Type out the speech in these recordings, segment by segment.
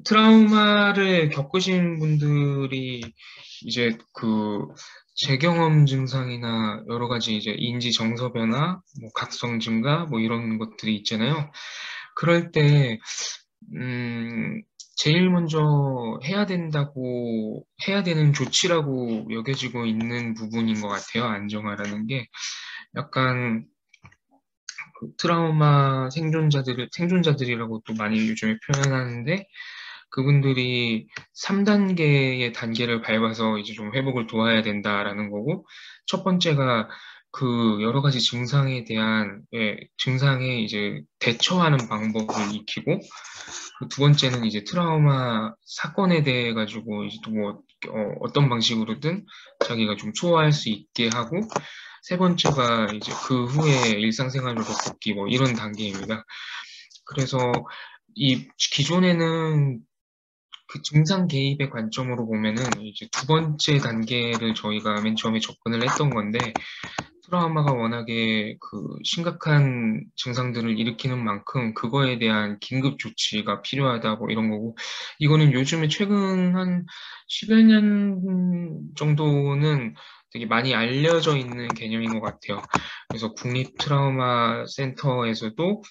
트라우마를 겪으신 분들이 이제 재경험 증상이나 여러 가지 이제 인지 정서 변화, 뭐 각성 증가, 뭐 이런 것들이 있잖아요. 그럴 때, 음, 제일 먼저 해야 되는 조치라고 여겨지고 있는 부분인 것 같아요. 안정화라는 게. 약간 그 트라우마 생존자들이라고 또 많이 요즘에 표현하는데, 그분들이 3단계의 단계를 밟아서 이제 좀 회복을 도와야 된다라는 거고, 첫 번째가 그 여러 가지 증상에 이제 대처하는 방법을 익히고, 그 두 번째는 이제 트라우마 사건에 대해 가지고 이제 또 뭐, 어떤 방식으로든 자기가 좀 소화할 수 있게 하고, 세 번째가 이제 그 후에 일상생활로 복귀 뭐 이런 단계입니다. 그래서 이 기존에는 그 증상 개입의 관점으로 보면은 이제 두 번째 단계를 저희가 맨 처음에 접근을 했던 건데, 트라우마가 워낙에 그 심각한 증상들을 일으키는 만큼 그거에 대한 긴급 조치가 필요하다 뭐 이런 거고, 이거는 요즘에 최근 한 10여 년 정도는 되게 많이 알려져 있는 개념인 것 같아요. 그래서 국립 트라우마 센터에서도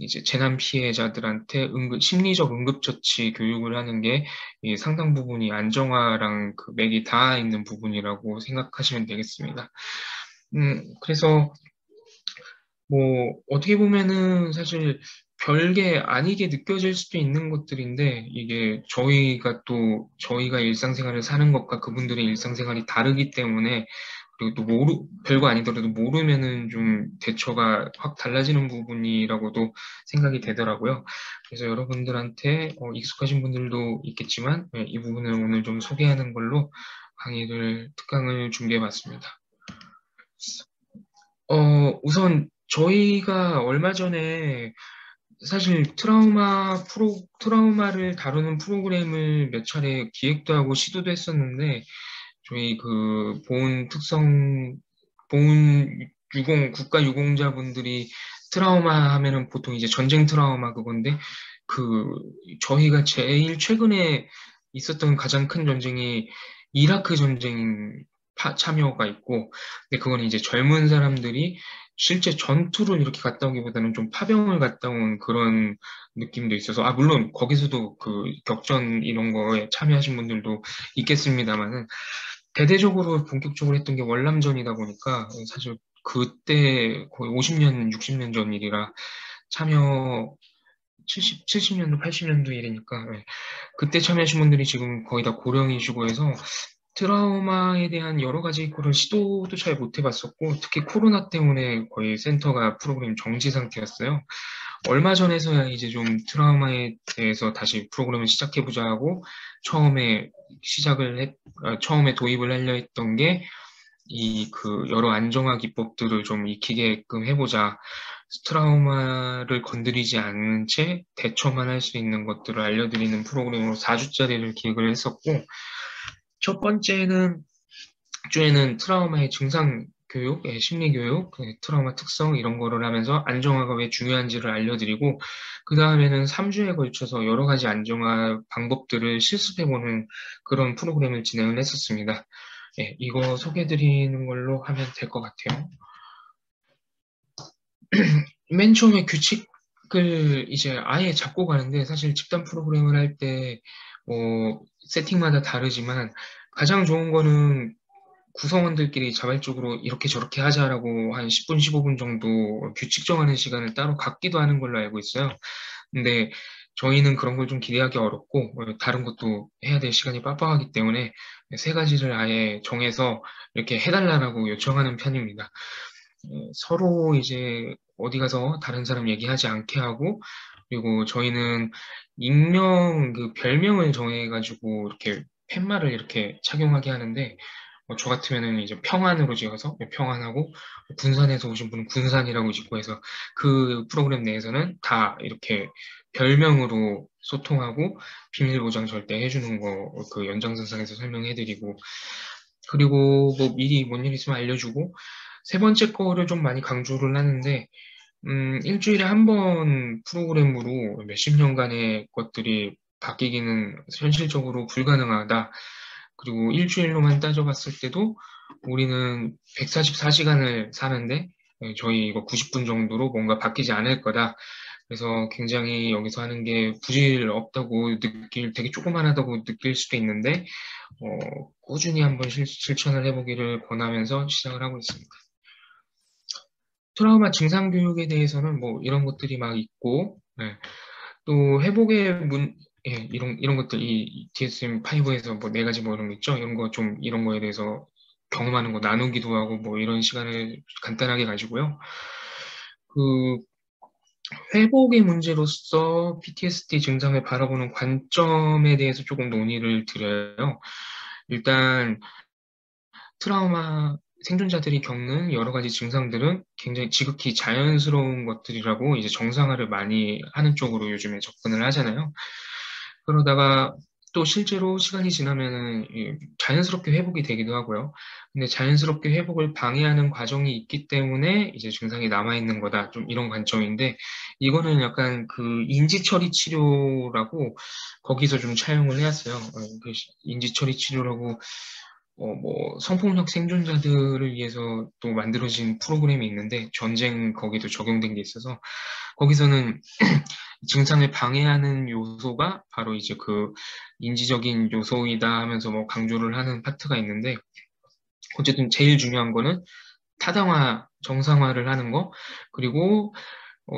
이제 재난 피해자들한테 심리적 응급처치 교육을 하는 게 이 상당 부분이 안정화랑 그 맥이 닿아 있는 부분이라고 생각하시면 되겠습니다. 그래서 뭐 어떻게 보면은 사실 별게 아니게 느껴질 수도 있는 것들인데, 이게 저희가 일상생활을 사는 것과 그분들의 일상생활이 다르기 때문에, 그리고 또 별거 아니더라도 모르면은 좀 대처가 확 달라지는 부분이라고도 생각이 되더라고요. 그래서 여러분들한테 익숙하신 분들도 있겠지만, 이 부분을 오늘 좀 소개하는 걸로 특강을 준비해 봤습니다. 우선 저희가 얼마 전에 사실 트라우마를 다루는 프로그램을 몇 차례 기획도 하고 시도도 했었는데, 저희 국가 유공자분들이 트라우마 하면은 보통 이제 전쟁 트라우마 그건데, 그, 저희가 제일 최근에 있었던 가장 큰 전쟁이 이라크 전쟁 참여가 있고, 근데 그건 이제 젊은 사람들이 실제 전투를 이렇게 갔다 오기보다는 좀 파병을 갔다 온 그런 느낌도 있어서, 물론 거기서도 그 격전 이런 거에 참여하신 분들도 있겠습니다만은, 대대적으로 본격적으로 했던 게 월남전이다 보니까 사실 그때 거의 50년, 60년 전 일이라 참여 70년도, 80년도 일이니까, 그때 참여하신 분들이 지금 거의 다 고령이시고 해서 트라우마에 대한 여러 가지 거를 시도도 잘 못 해봤었고, 특히 코로나 때문에 거의 센터가 프로그램 정지 상태였어요. 얼마 전에서야 이제 좀 트라우마에 대해서 다시 프로그램을 시작해보자 하고 처음에 처음에 도입을 하려 했던 게 여러 안정화 기법들을 좀 익히게끔 해보자. 트라우마를 건드리지 않은 채 대처만 할 수 있는 것들을 알려드리는 프로그램으로 4주짜리를 기획을 했었고, 첫 번째는 주에는 트라우마의 증상 교육, 심리 교육, 트라우마 특성 이런 거를 하면서 안정화가 왜 중요한지를 알려드리고, 그 다음에는 3주에 걸쳐서 여러 가지 안정화 방법들을 실습해보는 그런 프로그램을 진행을 했었습니다. 이거 소개해드리는 걸로 하면 될 것 같아요. 맨 처음에 규칙을 이제 아예 잡고 가는데, 사실 집단 프로그램을 할 때, 세팅마다 다르지만, 가장 좋은 거는 구성원들끼리 자발적으로 이렇게 저렇게 하자라고 한 10분, 15분 정도 규칙 정하는 시간을 따로 갖기도 하는 걸로 알고 있어요. 근데 저희는 그런 걸 좀 기대하기 어렵고, 다른 것도 해야 될 시간이 빡빡하기 때문에 세 가지를 아예 정해서 이렇게 해달라고 요청하는 편입니다. 서로 이제 어디 가서 다른 사람 얘기하지 않게 하고, 그리고 저희는 별명을 정해가지고 이렇게 팻말을 이렇게 착용하게 하는데, 저 같으면은 이제 평안으로 지어서 평안하고, 군산에서 오신 분은 군산이라고 짓고 해서 그 프로그램 내에서는 다 이렇게 별명으로 소통하고 비밀 보장 절대 해주는 거 그 연장선상에서 설명해드리고, 그리고 뭐 미리 뭔 일 있으면 알려주고, 세 번째 거를 좀 많이 강조를 하는데, 일주일에 한 번 프로그램으로 몇십 년간의 것들이 바뀌기는 현실적으로 불가능하다. 그리고 일주일로만 따져봤을 때도 우리는 144시간을 사는데 저희 이거 90분 정도로 뭔가 바뀌지 않을 거다. 그래서 굉장히 여기서 하는 게 부질 없다고 되게 조그만하다고 느낄 수도 있는데, 꾸준히 한번 실천을 해보기를 권하면서 시작을 하고 있습니다. 트라우마 증상 교육에 대해서는 뭐 이런 것들이 막 있고, 네. 또 회복의 예, 이런 것들, 이 DSM-5에서 뭐 네 가지 뭐 이런 거 있죠? 이런 거에 대해서 경험하는 거 나누기도 하고 뭐 이런 시간을 간단하게 가지고요. 그 회복의 문제로서 PTSD 증상을 바라보는 관점에 대해서 조금 논의를 드려요. 일단 트라우마 생존자들이 겪는 여러 가지 증상들은 굉장히 지극히 자연스러운 것들이라고 이제 정상화를 많이 하는 쪽으로 요즘에 접근을 하잖아요. 그러다가 또 실제로 시간이 지나면은 자연스럽게 회복이 되기도 하고요. 근데 자연스럽게 회복을 방해하는 과정이 있기 때문에 이제 증상이 남아있는 거다. 좀 이런 관점인데, 이거는 약간 그 인지처리 치료라고 거기서 좀 차용을 해왔어요. 그 인지처리 치료라고 뭐 성폭력 생존자들을 위해서 또 만들어진 프로그램이 있는데 전쟁 거기도 적용된 게 있어서 거기서는 증상을 방해하는 요소가 바로 이제 그 인지적인 요소이다 하면서 뭐 강조를 하는 파트가 있는데 어쨌든 제일 중요한 거는 타당화, 정상화를 하는 거 그리고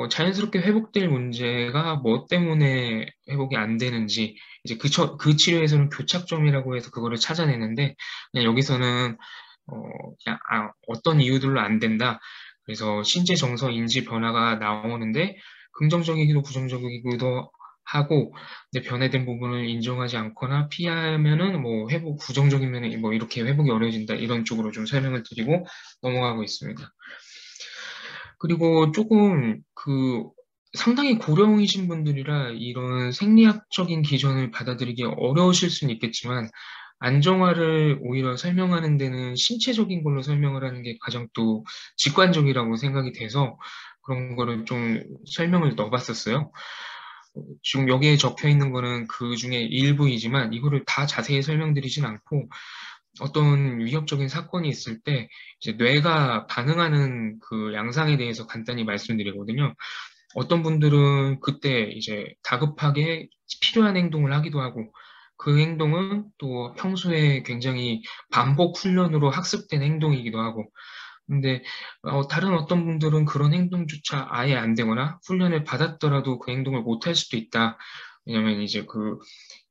자연스럽게 회복될 문제가 뭐 때문에 회복이 안 되는지, 이제 그 치료에서는 교착점이라고 해서 그거를 찾아내는데, 그냥 여기서는, 그냥, 어떤 이유들로 안 된다. 그래서 신체 정서 인지 변화가 나오는데, 긍정적이기도 부정적이기도 하고, 근데 변해된 부분을 인정하지 않거나 피하면은 뭐 부정적이면 뭐 이렇게 회복이 어려워진다. 이런 쪽으로 좀 설명을 드리고 넘어가고 있습니다. 그리고 조금 상당히 고령이신 분들이라 이런 생리학적인 기전을 받아들이기 어려우실 수는 있겠지만 안정화를 오히려 설명하는 데는 신체적인 걸로 설명을 하는 게 가장 또 직관적이라고 생각이 돼서 그런 거를 좀 설명을 넣어봤었어요. 지금 여기에 적혀 있는 거는 그 중에 일부이지만 이거를 다 자세히 설명드리진 않고 어떤 위협적인 사건이 있을 때 이제 뇌가 반응하는 그 양상에 대해서 간단히 말씀드리거든요. 어떤 분들은 그때 이제 다급하게 필요한 행동을 하기도 하고 그 행동은 또 평소에 굉장히 반복 훈련으로 학습된 행동이기도 하고 근데 다른 어떤 분들은 그런 행동조차 아예 안 되거나 훈련을 받았더라도 그 행동을 못 할 수도 있다. 왜냐면 이제 그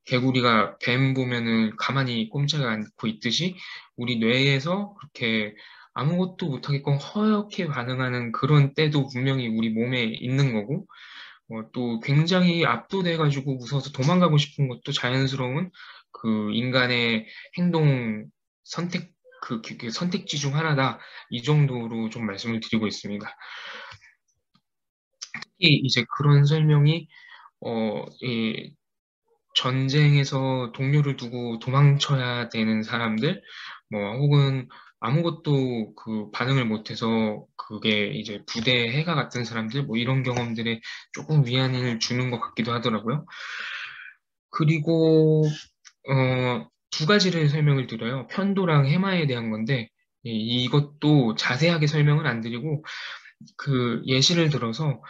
개구리가 뱀 보면은 가만히 꼼짝을 않고 있듯이 우리 뇌에서 그렇게 아무것도 못하게끔 허옇게 반응하는 그런 때도 분명히 우리 몸에 있는 거고 또 굉장히 압도돼가지고 무서워서 도망가고 싶은 것도 자연스러운 그 인간의 행동 선택 그 선택지 중 하나다. 이 정도로 좀 말씀을 드리고 있습니다. 특히 이제 그런 설명이 이 전쟁에서 동료를 두고 도망쳐야 되는 사람들, 뭐 혹은 아무것도 그 반응을 못해서 그게 이제 부대의 해가 같은 사람들, 뭐 이런 경험들에 조금 위안을 주는 것 같기도 하더라고요. 그리고 두 가지를 설명을 드려요. 편도랑 해마에 대한 건데 이것도 자세하게 설명은 안 드리고 그 예시를 들어서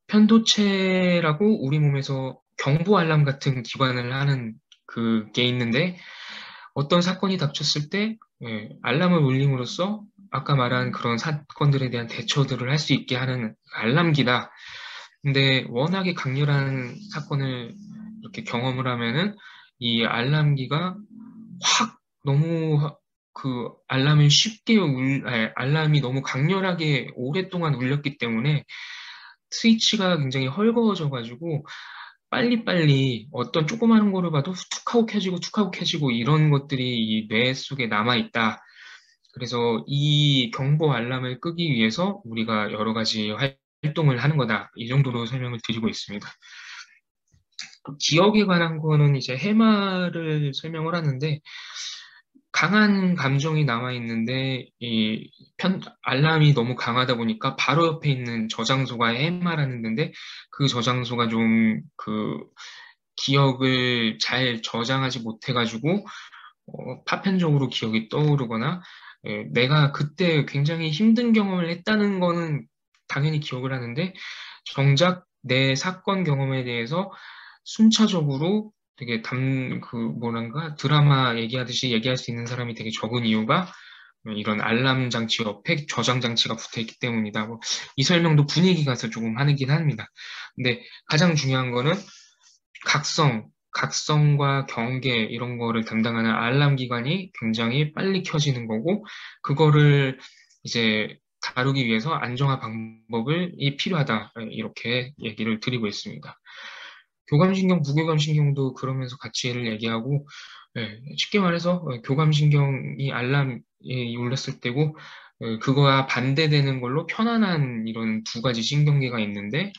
편도체라고 우리 몸에서 경보 알람 같은 기관을 하는 그게 있는데 어떤 사건이 닥쳤을 때 알람을 울림으로써 아까 말한 그런 사건들에 대한 대처들을 할 수 있게 하는 알람기다. 근데 워낙에 강렬한 사건을 이렇게 경험을 하면은 이 알람기가 확 너무 그 알람을 쉽게 알람이 너무 강렬하게 오랫동안 울렸기 때문에 스위치가 굉장히 헐거워져가지고 빨리빨리 어떤 조그마한 거를 봐도 툭 하고 켜지고 툭 하고 켜지고 이런 것들이 이 뇌 속에 남아있다. 그래서 이 경보 알람을 끄기 위해서 우리가 여러 가지 활동을 하는 거다. 이 정도로 설명을 드리고 있습니다. 기억에 관한 거는 이제 해마를 설명을 하는데 강한 감정이 남아 있는데 이 알람이 너무 강하다 보니까 바로 옆에 있는 저장소가 해마라는 데인데 그 저장소가 좀 기억을 잘 저장하지 못해가지고 파편적으로 기억이 떠오르거나 내가 그때 굉장히 힘든 경험을 했다는 거는 당연히 기억을 하는데 정작 내 사건 경험에 대해서 순차적으로 되게 뭐란가 드라마 얘기하듯이 얘기할 수 있는 사람이 되게 적은 이유가 이런 알람 장치 옆에 저장 장치가 붙어 있기 때문이다. 뭐, 이 설명도 분위기 가서 조금 하긴 합니다. 근데 가장 중요한 거는 각성과 경계 이런 거를 담당하는 알람 기관이 굉장히 빨리 켜지는 거고, 그거를 이제 다루기 위해서 안정화 방법이 필요하다. 이렇게 얘기를 드리고 있습니다. 교감신경, 부교감신경도 그러면서 가치를 얘기하고, 쉽게 말해서 교감신경이 알람이 울렸을 때고, 그거와 반대되는 걸로 편안한 이런 두 가지 신경계가 있는데,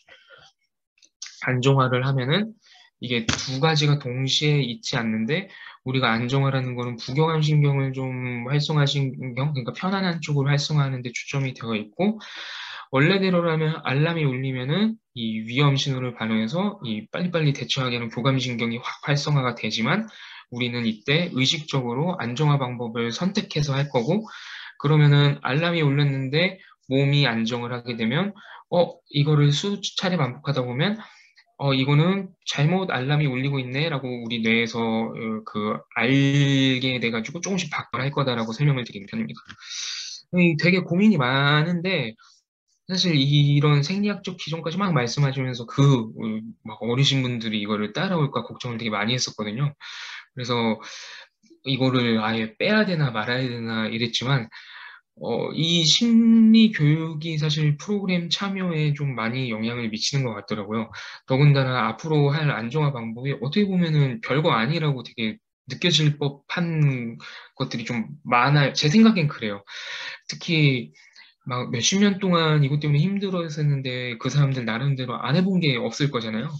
안정화를 하면은 이게 두 가지가 동시에 있지 않는데 우리가 안정화라는 거는 부경한 신경을 좀 활성화 신경, 그러니까 편안한 쪽으로 활성화하는 데 초점이 되어 있고 원래대로라면 알람이 울리면은 이 위험 신호를 반응해서 이 빨리빨리 대처하게 하는 교감 신경이 확 활성화가 되지만 우리는 이때 의식적으로 안정화 방법을 선택해서 할 거고 그러면은 알람이 울렸는데 몸이 안정을 하게 되면 이거를 수차례 반복하다 보면 이거는 잘못 알람이 울리고 있네라고 우리 뇌에서 알게 돼가지고 조금씩 바꿔야 할 거다라고 설명을 드리는 편입니다. 되게 고민이 많은데 사실 이런 생리학적 기준까지 막 말씀하시면서 막 어리신 분들이 이거를 따라올까 걱정을 되게 많이 했었거든요. 그래서 이거를 아예 빼야 되나 말아야 되나 이랬지만 이 심리 교육이 사실 프로그램 참여에 좀 많이 영향을 미치는 것 같더라고요. 더군다나 앞으로 할 안정화 방법이 어떻게 보면은 별거 아니라고 되게 느껴질 법한 것들이 좀 많아요. 제 생각엔 그래요. 특히 막 몇십 년 동안 이것 때문에 힘들어서 했는데 그 사람들 나름대로 안 해본 게 없을 거잖아요.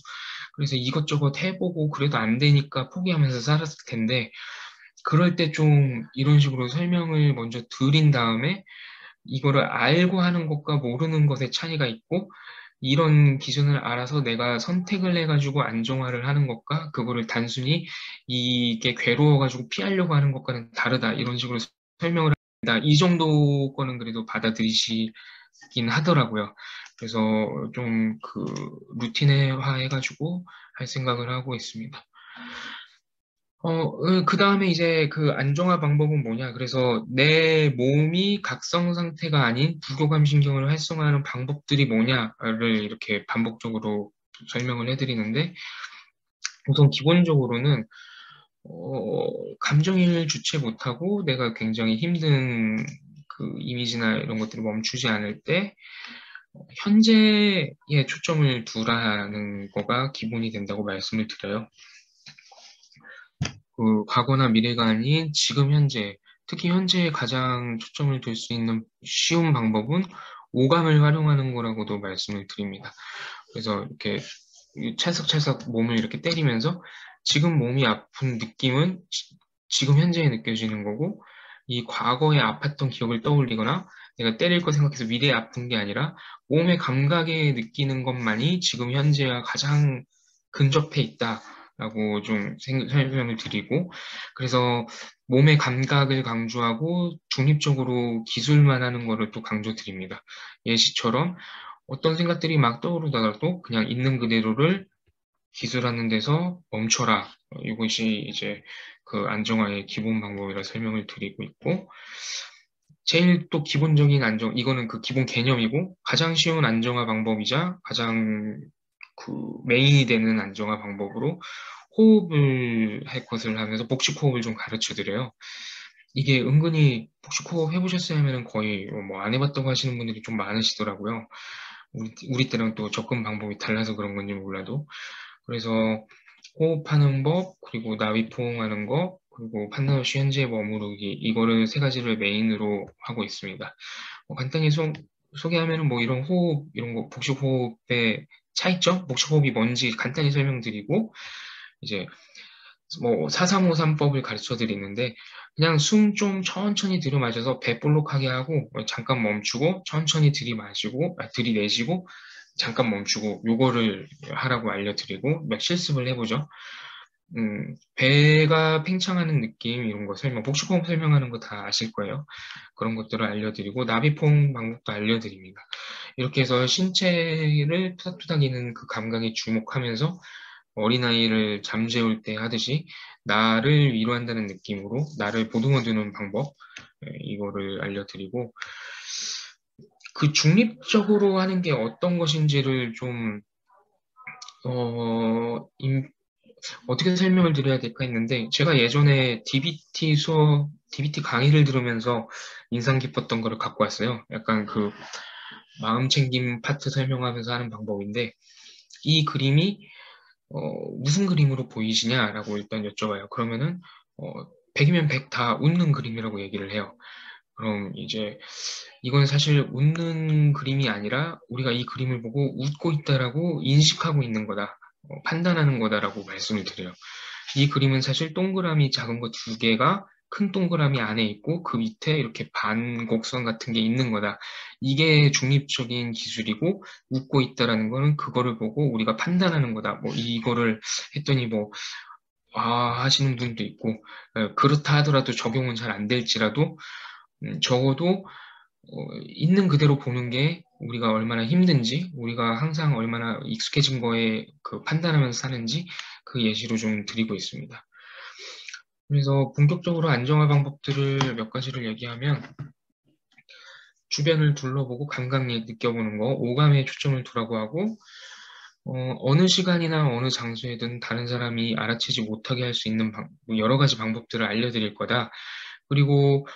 그래서 이것저것 해보고 그래도 안 되니까 포기하면서 살았을 텐데 그럴 때 좀 이런 식으로 설명을 먼저 드린 다음에 이거를 알고 하는 것과 모르는 것의 차이가 있고 이런 기준을 알아서 내가 선택을 해가지고 안정화를 하는 것과 그거를 단순히 이게 괴로워가지고 피하려고 하는 것과는 다르다 이런 식으로 설명을 합니다. 이 정도 거는 그래도 받아들이시긴 하더라고요. 그래서 좀 루틴화 해가지고 할 생각을 하고 있습니다. 그 다음에 이제 그 안정화 방법은 뭐냐. 그래서 내 몸이 각성 상태가 아닌 부교감 신경을 활성화하는 방법들이 뭐냐를 이렇게 반복적으로 설명을 해드리는데, 우선 기본적으로는, 감정을 주체 못하고 내가 굉장히 힘든 그 이미지나 이런 것들을 멈추지 않을 때, 현재에 초점을 두라는 거가 기본이 된다고 말씀을 드려요. 과거나 미래가 아닌 지금 현재, 특히 현재에 가장 초점을 둘 수 있는 쉬운 방법은 오감을 활용하는 거라고도 말씀을 드립니다. 그래서 이렇게 찰싹찰싹 몸을 이렇게 때리면서 지금 몸이 아픈 느낌은 지금 현재에 느껴지는 거고 이 과거에 아팠던 기억을 떠올리거나 내가 때릴 거 생각해서 미래에 아픈 게 아니라 몸의 감각에 느끼는 것만이 지금 현재와 가장 근접해 있다라고 좀 설명을 드리고 그래서 몸의 감각을 강조하고 중립적으로 기술만 하는 거를 또 강조드립니다. 예시처럼 어떤 생각들이 막 떠오르다가도 그냥 있는 그대로를 기술하는 데서 멈춰라. 이것이 이제 그 안정화의 기본 방법이라 설명을 드리고 있고, 제일 또 기본적인 이거는 그 기본 개념이고, 가장 쉬운 안정화 방법이자 가장 메인이 되는 안정화 방법으로 호흡을 할 것을 하면서 복식 호흡을 좀 가르쳐 드려요. 이게 은근히 복식 호흡 해보셨어요 하면 거의 뭐 안 해봤다고 하시는 분들이 좀 많으시더라고요. 우리 때랑 또 접근 방법이 달라서 그런 건지 몰라도. 그래서 호흡하는 법, 그리고 나비 포옹하는 거, 그리고 판다노시 현재에 머무르기, 이거를 세 가지를 메인으로 하고 있습니다. 간단히 소개하면은 뭐 이런 호흡, 이런 거, 복식 호흡의 차이점? 복식 호흡이 뭔지 간단히 설명드리고, 이제 뭐 4353법을 가르쳐 드리는데, 그냥 숨 좀 천천히 들이마셔서 배 볼록하게 하고, 잠깐 멈추고, 천천히 들이내쉬고, 잠깐 멈추고 요거를 하라고 알려드리고 몇 실습을 해보죠. 배가 팽창하는 느낌 이런 거 복식호흡 설명하는 거 다 아실 거예요. 그런 것들을 알려드리고 나비포옹 방법도 알려드립니다. 이렇게 해서 신체를 투닥투닥이는 그 감각에 주목하면서 어린아이를 잠재울 때 하듯이 나를 위로한다는 느낌으로 나를 보듬어주는 방법 이거를 알려드리고 그 중립적으로 하는 게 어떤 것인지를 좀 어떻게 설명을 드려야 될까 했는데 제가 예전에 DBT 강의를 들으면서 인상 깊었던 거를 갖고 왔어요. 약간 그 마음챙김 파트 설명하면서 하는 방법인데 이 그림이 무슨 그림으로 보이시냐라고 일단 여쭤봐요. 그러면은 100이면 100 다 웃는 그림이라고 얘기를 해요. 그럼 이제 이건 사실 웃는 그림이 아니라 우리가 이 그림을 보고 웃고 있다라고 인식하고 있는 거다. 판단하는 거다라고 말씀을 드려요. 이 그림은 사실 동그라미 작은 거 두 개가 큰 동그라미 안에 있고 그 밑에 이렇게 반곡선 같은 게 있는 거다. 이게 중립적인 기술이고 웃고 있다라는 거는 그거를 보고 우리가 판단하는 거다. 뭐 이거를 했더니 뭐 하시는 분도 있고 그렇다 하더라도 적용은 잘 안 될지라도 적어도 있는 그대로 보는 게 우리가 얼마나 힘든지, 우리가 항상 얼마나 익숙해진 거에 그 판단하면서 사는지 그 예시로 좀 드리고 있습니다. 그래서 본격적으로 안정화 방법들을 몇 가지를 얘기하면 주변을 둘러보고 감각을 느껴보는 거, 오감에 초점을 두라고 하고 어느 시간이나 어느 장소에든 다른 사람이 알아채지 못하게 할 수 있는 여러 가지 방법들을 알려드릴 거다. 그리고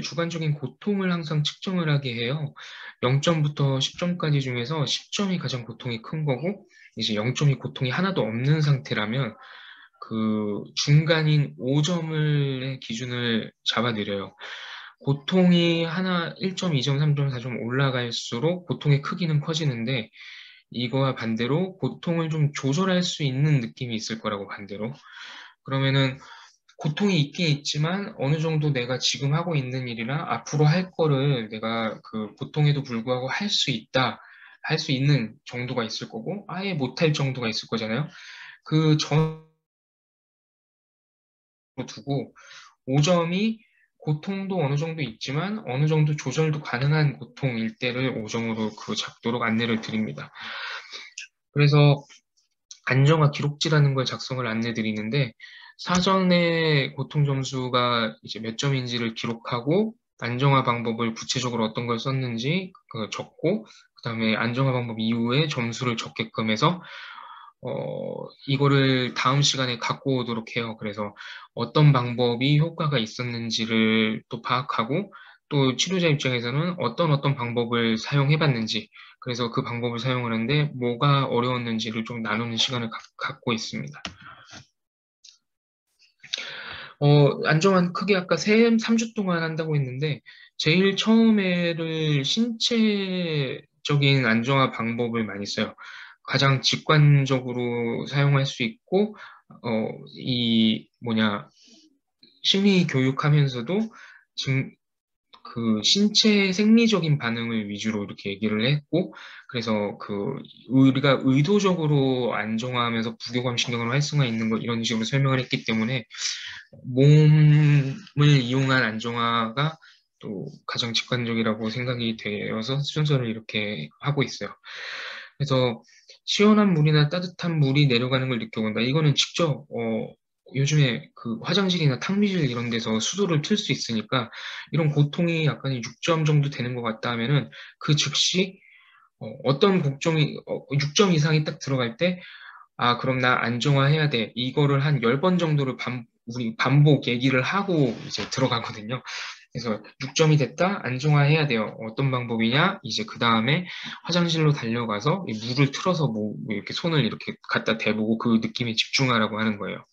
주관적인 고통을 항상 측정을 하게 해요. 0점부터 10점까지 중에서 10점이 가장 고통이 큰 거고, 이제 0점이 고통이 하나도 없는 상태라면, 그 중간인 5점을 기준을 잡아드려요. 고통이 1점, 2점, 3점, 4점 올라갈수록 고통의 크기는 커지는데, 이거와 반대로 고통을 좀 조절할 수 있는 느낌이 있을 거라고 반대로. 그러면은 고통이 있긴 있지만 어느 정도 내가 지금 하고 있는 일이나 앞으로 할 거를 내가 그 고통에도 불구하고 할 수 있다. 할 수 있는 정도가 있을 거고 아예 못할 정도가 있을 거잖아요. 그 전으로 두고 5점이 고통도 어느 정도 있지만 어느 정도 조절도 가능한 고통일 때를 5점으로 그 잡도록 안내를 드립니다. 그래서 안정화 기록지라는 걸 작성을 안내 드리는데 사전에 고통 점수가 이제 몇 점인지를 기록하고 안정화 방법을 구체적으로 어떤 걸 썼는지 적고 그다음에 안정화 방법 이후에 점수를 적게끔 해서 이거를 다음 시간에 갖고 오도록 해요. 그래서 어떤 방법이 효과가 있었는지를 또 파악하고 또 치료자 입장에서는 어떤 방법을 사용해봤는지 그래서 그 방법을 사용하는데 뭐가 어려웠는지를 좀 나누는 시간을 갖고 있습니다. 안정환 크게 아까 3주 동안 한다고 했는데 제일 처음에를 신체적인 안정화 방법을 많이 써요. 가장 직관적으로 사용할 수 있고 심리 교육하면서도 그 신체 생리적인 반응을 위주로 이렇게 얘기를 했고, 그래서 우리가 의도적으로 안정화하면서 부교감 신경을 활성화 있는 거 이런 식으로 설명을 했기 때문에 몸을 이용한 안정화가 또 가장 직관적이라고 생각이 되어서 순서를 이렇게 하고 있어요. 그래서 시원한 물이나 따뜻한 물이 내려가는 걸 느껴본다. 이거는 직접 요즘에 그 화장실이나 탕비실 이런 데서 수도를 틀 수 있으니까 이런 고통이 약간 6점 정도 되는 것 같다 하면은 그 즉시 어떤 곡점이 6점 이상이 딱 들어갈 때 그럼 나 안정화해야 돼. 이거를 한 10번 정도를 우리 반복 얘기를 하고 이제 들어가거든요. 그래서 6점이 됐다? 안정화해야 돼요. 어떤 방법이냐? 이제 그 다음에 화장실로 달려가서 이 물을 틀어서 뭐 이렇게 손을 이렇게 갖다 대보고 그 느낌에 집중하라고 하는 거예요.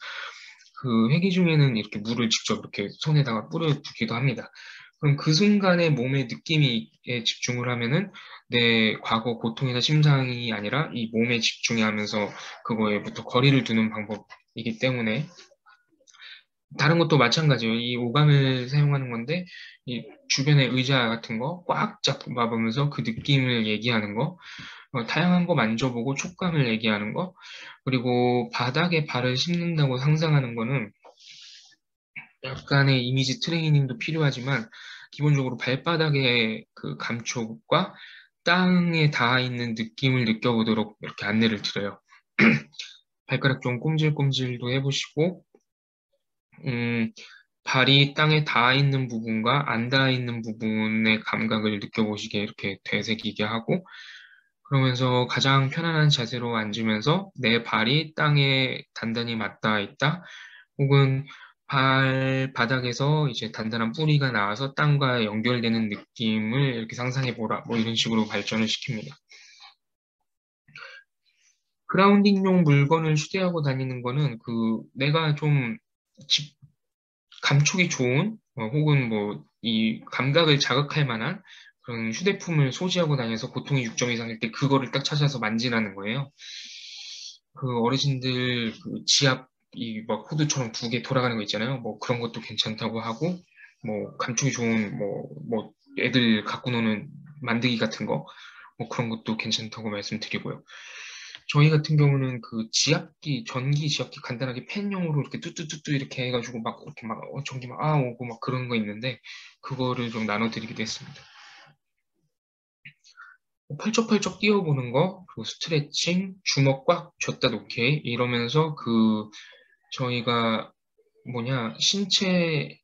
그 회기 중에는 이렇게 물을 직접 이렇게 손에다가 뿌려주기도 합니다. 그럼 그 순간에 몸의 느낌에 집중을 하면은 내 과거 고통이나 심상이 아니라 이 몸에 집중하면서 그거에부터 거리를 두는 방법이기 때문에 다른 것도 마찬가지예요. 이 오감을 사용하는 건데, 이 주변의 의자 같은 거 꽉 잡아보면서 그 느낌을 얘기하는 거, 다양한 거 만져보고 촉감을 얘기하는 거, 그리고 바닥에 발을 씹는다고 상상하는 거는 약간의 이미지 트레이닝도 필요하지만, 기본적으로 발바닥의 그 감촉과 땅에 닿아 있는 느낌을 느껴보도록 이렇게 안내를 드려요. 발가락 좀 꼼질꼼질도 해보시고, 음, 발이 땅에 닿아 있는 부분과 안 닿아 있는 부분의 감각을 느껴보시게 이렇게 되새기게 하고, 그러면서 가장 편안한 자세로 앉으면서 내 발이 땅에 단단히 맞닿아 있다, 혹은 발바닥에서 이제 단단한 뿌리가 나와서 땅과 연결되는 느낌을 이렇게 상상해 보라. 뭐 이런 식으로 발전을 시킵니다. 그라운딩용 물건을 휴대하고 다니는 거는 내가 좀 감촉이 좋은 혹은 뭐 이 감각을 자극할 만한 그런 휴대품을 소지하고 다녀서 고통이 6점 이상일 때 그거를 딱 찾아서 만지라는 거예요. 그 어르신들 그 지압 이 막 호두처럼 두 개 돌아가는 거 있잖아요. 뭐 그런 것도 괜찮다고 하고 뭐 감촉이 좋은 뭐 애들 갖고 노는 만들기 같은 거 뭐 그런 것도 괜찮다고 말씀드리고요. 저희 같은 경우는 그 지압기, 전기 지압기 간단하게 팬용으로 이렇게 뚜뚜뚜뚜 이렇게 해가지고 막 이렇게 막 전기 막 오고 막 그런 거 있는데 그거를 좀 나눠드리기도 했습니다. 펄쩍펄쩍 뛰어보는 거, 그리고 스트레칭, 주먹 꽉 쥐었다 놓기 이러면서 저희가 신체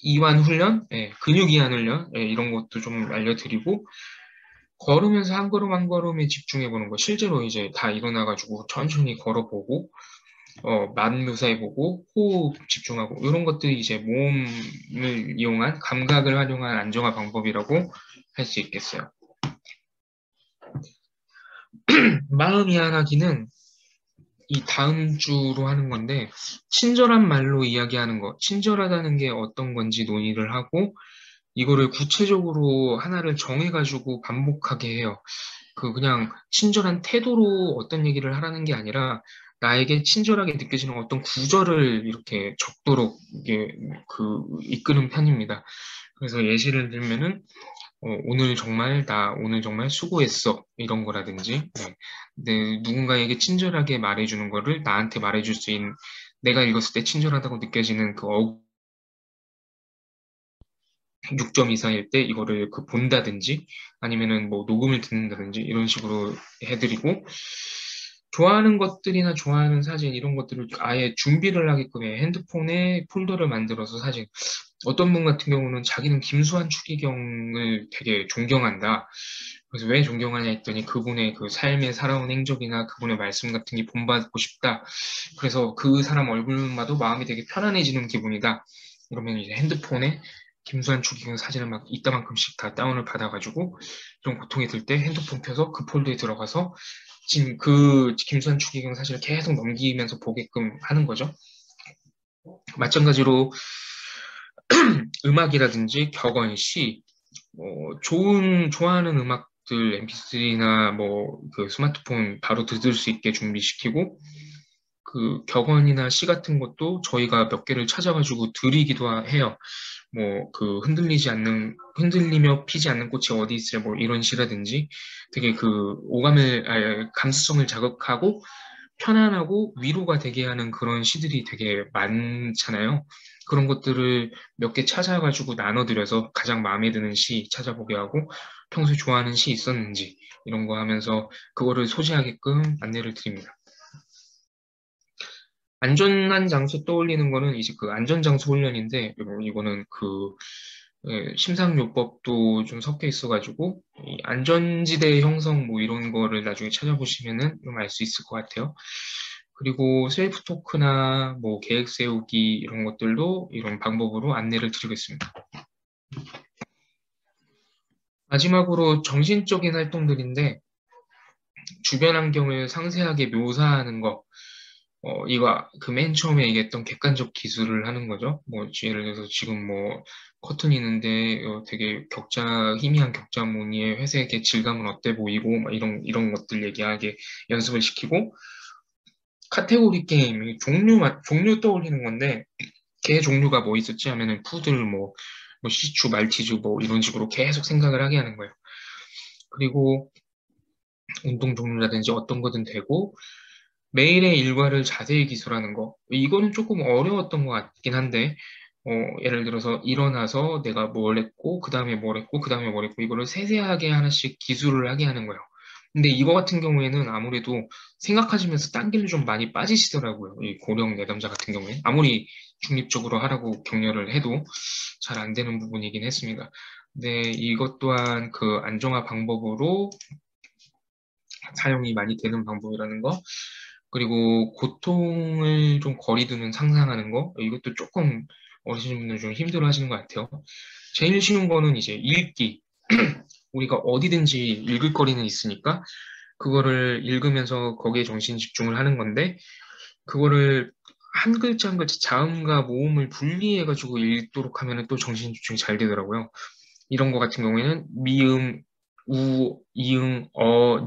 이완 훈련, 근육 이완 훈련 이런 것도 좀 알려드리고 걸으면서 한 걸음 한 걸음에 집중해 보는 거 실제로 이제 다 일어나가지고 천천히 걸어보고 맛 묘사해보고 호흡 집중하고 이런 것들이 이제 몸을 이용한 감각을 활용한 안정화 방법이라고 할 수 있겠어요. 마음 이완하기는 이 다음 주로 하는 건데 친절한 말로 이야기하는 것, 친절하다는 게 어떤 건지 논의를 하고 이거를 구체적으로 하나를 정해가지고 반복하게 해요. 그냥 친절한 태도로 어떤 얘기를 하라는 게 아니라 나에게 친절하게 느껴지는 어떤 구절을 이렇게 적도록 이게 이끄는 편입니다. 그래서 예시를 들면은 오늘 정말 수고했어 이런 거라든지 누군가에게 친절하게 말해주는 거를 나한테 말해줄 수 있는 내가 읽었을 때 친절하다고 느껴지는 6점 이상일 때 이거를 본다든지 아니면은 뭐 녹음을 듣는다든지 이런 식으로 해드리고 좋아하는 것들이나 좋아하는 사진 이런 것들을 아예 준비를 하게끔 해 핸드폰에 폴더를 만들어서 사진 어떤 분 같은 경우는 자기는 김수환 추기경을 되게 존경한다. 그래서 왜 존경하냐 했더니 그분의 그 삶에 살아온 행적이나 그분의 말씀 같은 게 본받고 싶다. 그래서 그 사람 얼굴만 봐도 마음이 되게 편안해지는 기분이다. 그러면 이제 핸드폰에 김수환 추기경 사진을 막 이따만큼씩 다 다운을 받아가지고 좀 고통이 들 때 핸드폰 켜서 그 폴더에 들어가서 지금 그 김수환 추기경 사진을 계속 넘기면서 보게끔 하는 거죠. 마찬가지로 음악이라든지 격언, 시, 좋아하는 음악들 MP3나 그 스마트폰 바로 들을 수 있게 준비시키고 그 격언이나 시 같은 것도 저희가 몇 개를 찾아가지고 드리기도 해요. 흔들리며 피지 않는 꽃이 어디 있으려 뭐 이런 시라든지 되게 감수성을 자극하고 편안하고 위로가 되게 하는 그런 시들이 되게 많잖아요. 그런 것들을 몇 개 찾아가지고 나눠드려서 가장 마음에 드는 시 찾아보게 하고 평소에 좋아하는 시 있었는지 이런 거 하면서 그거를 소지하게끔 안내를 드립니다. 안전한 장소 떠올리는 거는 이제 안전장소 훈련인데 이거는 심상요법도 좀 섞여 있어가지고 이 안전지대 형성 뭐 이런 거를 나중에 찾아보시면은 좀 알 수 있을 것 같아요. 그리고 셀프 토크나 뭐 계획 세우기 이런 것들도 이런 방법으로 안내를 드리고 있습니다. 마지막으로 정신적인 활동들인데 주변 환경을 상세하게 묘사하는 거 이거 맨 처음에 얘기했던 객관적 기술을 하는 거죠. 예를 들어서 지금 커튼이 있는데 되게 희미한 격자 무늬의 회색의 질감은 어때 보이고 막 이런 것들 얘기하게 연습을 시키고 카테고리 게임 종류 떠올리는 건데 개 종류가 뭐 있었지 하면은 푸들, 뭐 시추, 말티즈 뭐 이런 식으로 계속 생각을 하게 하는 거예요. 그리고 운동 종류라든지 어떤 거든 되고, 매일의 일과를 자세히 기술하는 거. 이거는 조금 어려웠던 것 같긴 한데, 어, 예를 들어서 일어나서 내가 뭘 했고, 그 다음에 뭘 했고, 그 다음에 뭘 했고, 이거를 세세하게 하나씩 기술을 하게 하는 거예요. 근데 이거 같은 경우에는 아무래도 생각하시면서 딴 길로 좀 많이 빠지시더라고요. 이 고령 내담자 같은 경우에. 아무리 중립적으로 하라고 격려를 해도 잘 안 되는 부분이긴 했습니다. 근데 이것 또한 그 안정화 방법으로 사용이 많이 되는 방법이라는 거. 그리고 고통을 좀 거리두는 상상하는 거. 이것도 조금 어르신 분들 좀 힘들어 하시는 것 같아요. 제일 쉬운 거는 이제 읽기. 우리가 어디든지 읽을 거리는 있으니까 그거를 읽으면서 거기에 정신 집중을 하는 건데 그거를 한 글자 한 글자 자음과 모음을 분리해가지고 읽도록 하면 또 정신 집중이 잘 되더라고요. 이런 거 같은 경우에는 미음, 우, 이응,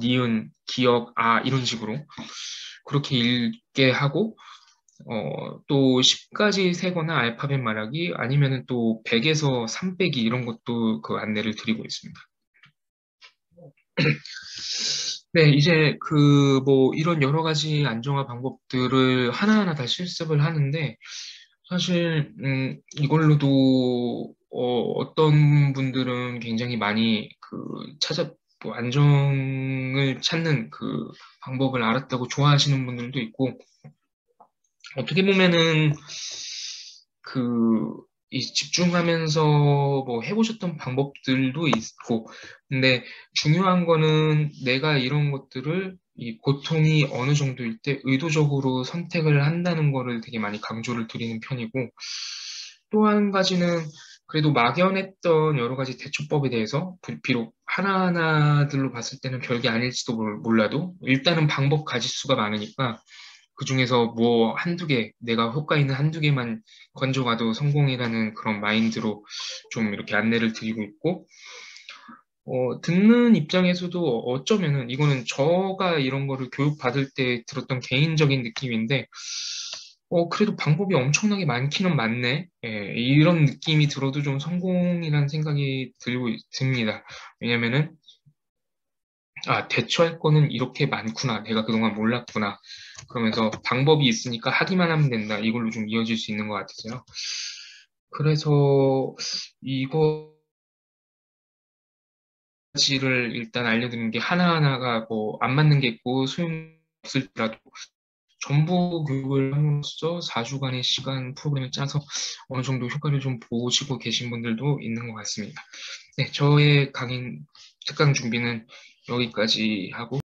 니은, 기역, 이런 식으로 그렇게 읽게 하고 또 10까지 세거나 알파벳 말하기 아니면은 또 100에서 3 빼기 이런 것도 그 안내를 드리고 있습니다. 네, 이제 그 뭐 이런 여러 가지 안정화 방법들을 하나하나 다 실습을 하는데 사실 이걸로도 어떤 분들은 굉장히 많이 그 뭐 안정을 찾는 그 방법을 알았다고 좋아하시는 분들도 있고 어떻게 보면은 그, 이 집중하면서 뭐 해보셨던 방법들도 있고, 근데 중요한 거는 내가 이런 것들을 이 고통이 어느 정도일 때 의도적으로 선택을 한다는 거를 되게 많이 강조를 드리는 편이고, 또 한 가지는 그래도 막연했던 여러 가지 대처법에 대해서 비록 하나하나들로 봤을 때는 별게 아닐지도 몰라도 일단은 방법 가짓수가 많으니까 그 중에서 뭐 한두 개, 내가 효과 있는 한두 개만 건져가도 성공이라는 그런 마인드로 좀 이렇게 안내를 드리고 있고, 듣는 입장에서도 어쩌면은 이거는 저가 이런 거를 교육받을 때 들었던 개인적인 느낌인데, 그래도 방법이 엄청나게 많기는 많네. 예, 이런 느낌이 들어도 좀 성공이라는 생각이 듭니다. 왜냐면은, 대처할 거는 이렇게 많구나. 내가 그동안 몰랐구나. 그러면서 방법이 있으니까 하기만 하면 된다. 이걸로 좀 이어질 수 있는 것 같아서요. 그래서 이거지를 일단 알려드리는 게 하나하나가 뭐 안 맞는 게 있고 소용없을지라도 전부 교육을 함으로써 4주간의 시간 프로그램을 짜서 어느 정도 효과를 좀 보시고 계신 분들도 있는 것 같습니다. 네, 저의 강의 특강 준비는 여기까지 하고